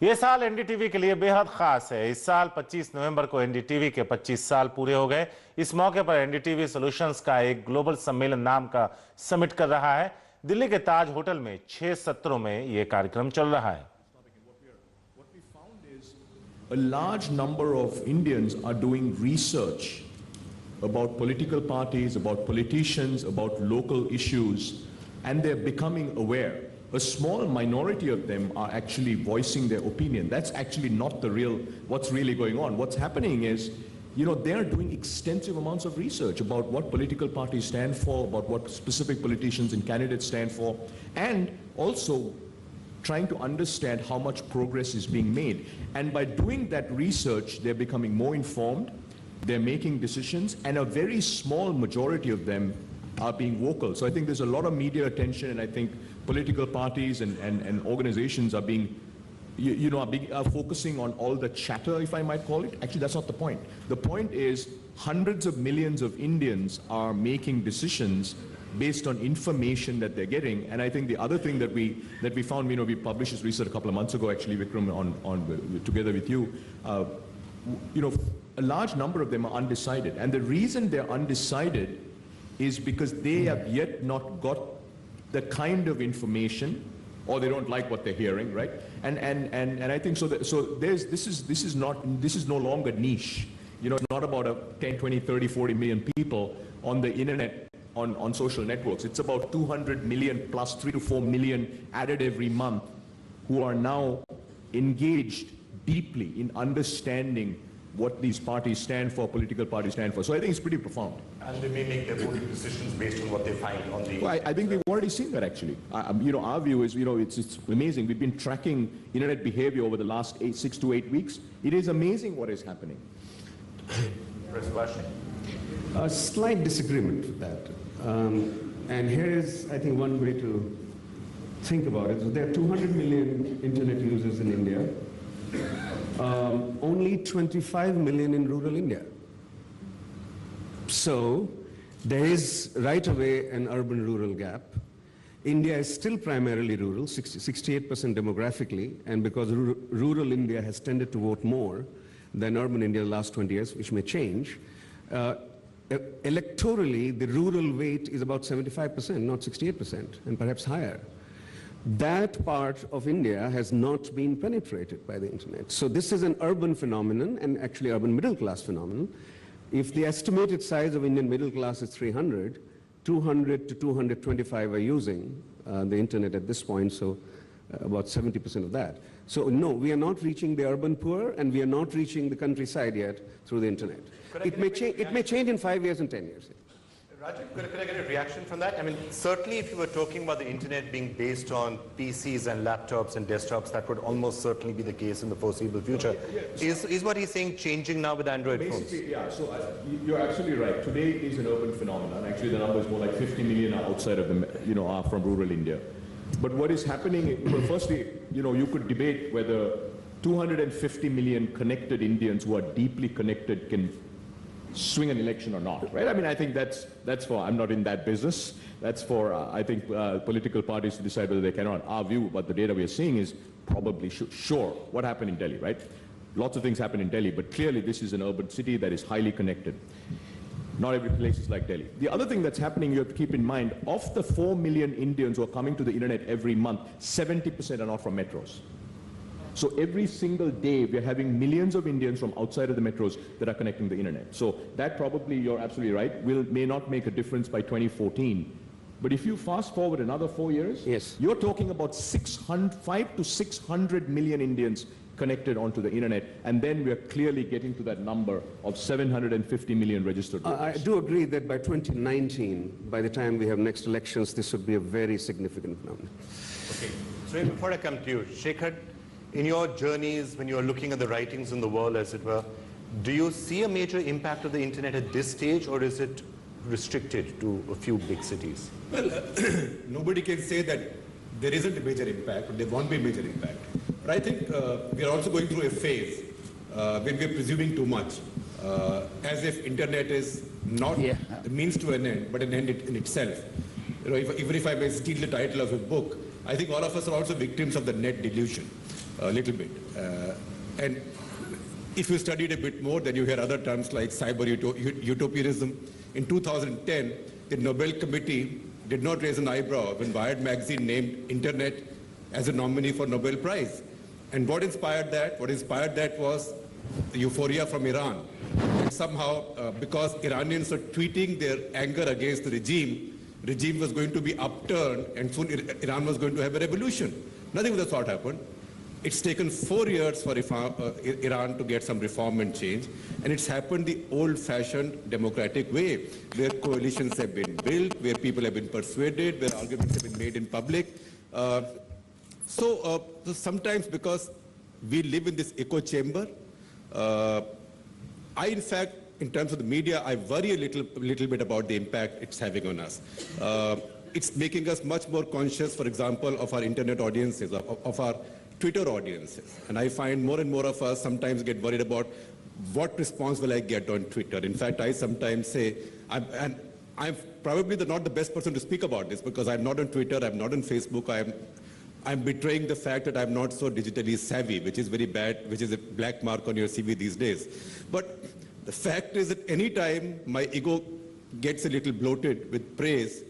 ये साल एनडीटीवी के लिए बेहद खास है। इस साल 25 नवंबर को एनडीटीवी के 25 साल पूरे हो गए। इस मौके पर एनडीटीवी सॉल्यूशंस का एक ग्लोबल सम्मेलन नाम का समिट कर रहा है। दिल्ली के ताज होटल में 6 सत्रों में ये कार्यक्रम चल रहा है। A large number of Indians are doing research about political parties, about politicians, about local issues, and they're becoming aware. A small minority of them are actually voicing their opinion. That's actually not what's really going on. What's happening is, they're doing extensive amounts of research about what political parties stand for, about what specific politicians and candidates stand for, and also trying to understand how much progress is being made. And by doing that research, they're becoming more informed, they're making decisions, and a very small majority of them are being vocal. So I think there's a lot of media attention, and I think political parties and organizations are being, are focusing on all the chatter, if I might call it. Actually, that's not the point. The point is hundreds of millions of Indians are making decisions based on information that they're getting. And I think the other thing that we found, we published this research a couple of months ago, actually, Vikram, together with you. A large number of them are undecided, and the reason they're undecided is because they have yet not got the kind of information, or they don't like what they're hearing, right? And I think this is no longer niche. It's not about a 10, 20, 30, 40 million people on the internet, on social networks. It's about 200 million plus 3 to 4 million added every month who are now engaged deeply in understanding what these parties stand for, political parties stand for. So I think it's pretty profound. And they may make their voting decisions based on what they find on the... Well, I think we've already seen that, actually. Our view is, it's amazing. We've been tracking internet behavior over the last 6 to 8 weeks. It is amazing what is happening. First question. A slight disagreement with that. And here is, I think, one way to think about it. So there are 200 million internet users in India. Only 25 million in rural India. So there is right away an urban-rural gap. India is still primarily rural, 68% demographically, and because rural India has tended to vote more than urban India in the last 20 years, which may change, electorally the rural weight is about 75%, not 68%, and perhaps higher. That part of India has not been penetrated by the internet. So this is an urban phenomenon, and actually urban middle class phenomenon. If the estimated size of Indian middle class is 300, 200 to 225 are using the internet at this point, so about 70% of that. So no, we are not reaching the urban poor, and we are not reaching the countryside yet through the internet. It may change in 5 years and 10 years. Rajiv, could I get a reaction from that? I mean, certainly if you were talking about the internet being based on PCs and laptops and desktops, that would almost certainly be the case in the foreseeable future. Is what he's saying changing now with Android phones? Basically, yeah. So you're absolutely right. Today is an urban phenomenon. Actually, the number is more like 50 million are outside of the, are from rural India. But what is happening, well, firstly, you could debate whether 250 million connected Indians who are deeply connected can swing an election or not, right? I mean, I think that's for, I'm not in that business. That's for, I think, political parties to decide whether they cannot. Our view, but the data we are seeing is probably sure. What happened in Delhi, right? Lots of things happen in Delhi, but clearly this is an urban city that is highly connected. Not every place is like Delhi. The other thing that's happening, you have to keep in mind, of the 4 million Indians who are coming to the internet every month, 70% are not from metros. So every single day, we're having millions of Indians from outside of the metros that are connecting the internet. So that probably, you're absolutely right, may not make a difference by 2014. But if you fast forward another 4 years, yes, you're talking about 5 to 600 million Indians connected onto the internet, and then we're clearly getting to that number of 750 million registered voters. I do agree that by 2019, by the time we have next elections, this would be a very significant phenomenon. Okay, so before I come to you, Shekhar, in your journeys, when you are looking at the writings in the world, as it were, do you see a major impact of the internet at this stage, or is it restricted to a few big cities? Well, nobody can say that there isn't a major impact, or there won't be a major impact. But I think we are also going through a phase when we are presuming too much, as if internet is not the means to an end, but an end in itself. Even if I may steal the title of a book, I think all of us are also victims of the net delusion. a little bit. And if you studied a bit more, then you hear other terms like cyber utopianism. In 2010, the Nobel Committee did not raise an eyebrow when Wired magazine named Internet as a nominee for Nobel Prize. And what inspired that? What inspired that was the euphoria from Iran. And somehow, because Iranians are tweeting their anger against the regime was going to be upturned, and soon Iran was going to have a revolution. Nothing of the sort happened. It's taken 4 years for Iran to get some reform and change, and it's happened the old-fashioned democratic way, where coalitions have been built, where people have been persuaded, where arguments have been made in public. So sometimes, because we live in this echo chamber, in fact, in terms of the media, I worry a little bit about the impact it's having on us. It's making us much more conscious, for example, of our internet audiences, of our Twitter audiences. And I find more and more of us sometimes get worried about what response will I get on Twitter. In fact, I sometimes say, I'm probably not the best person to speak about this, because I'm not on Twitter, I'm not on Facebook, I'm betraying the fact that I'm not so digitally savvy, which is very bad, which is a black mark on your CV these days. But the fact is that any time my ego gets a little bloated with praise,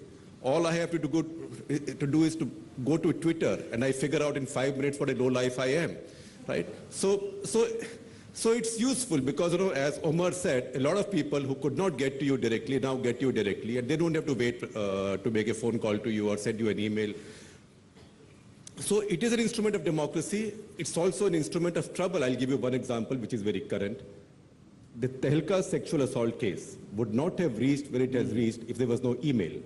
all I have to do is to go to Twitter, and I figure out in 5 minutes what a low life I am, right? So it's useful because, as Omar said, a lot of people who could not get to you directly now get you directly, and they don't have to wait to make a phone call to you or send you an email. So it is an instrument of democracy. It's also an instrument of trouble. I'll give you one example, which is very current. The Tehelka sexual assault case would not have reached where it has reached if there was no email.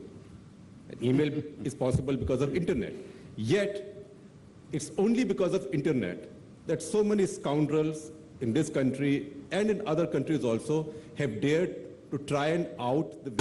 An email is possible because of internet. Yet, it's only because of internet that so many scoundrels in this country and in other countries also have dared to try and out the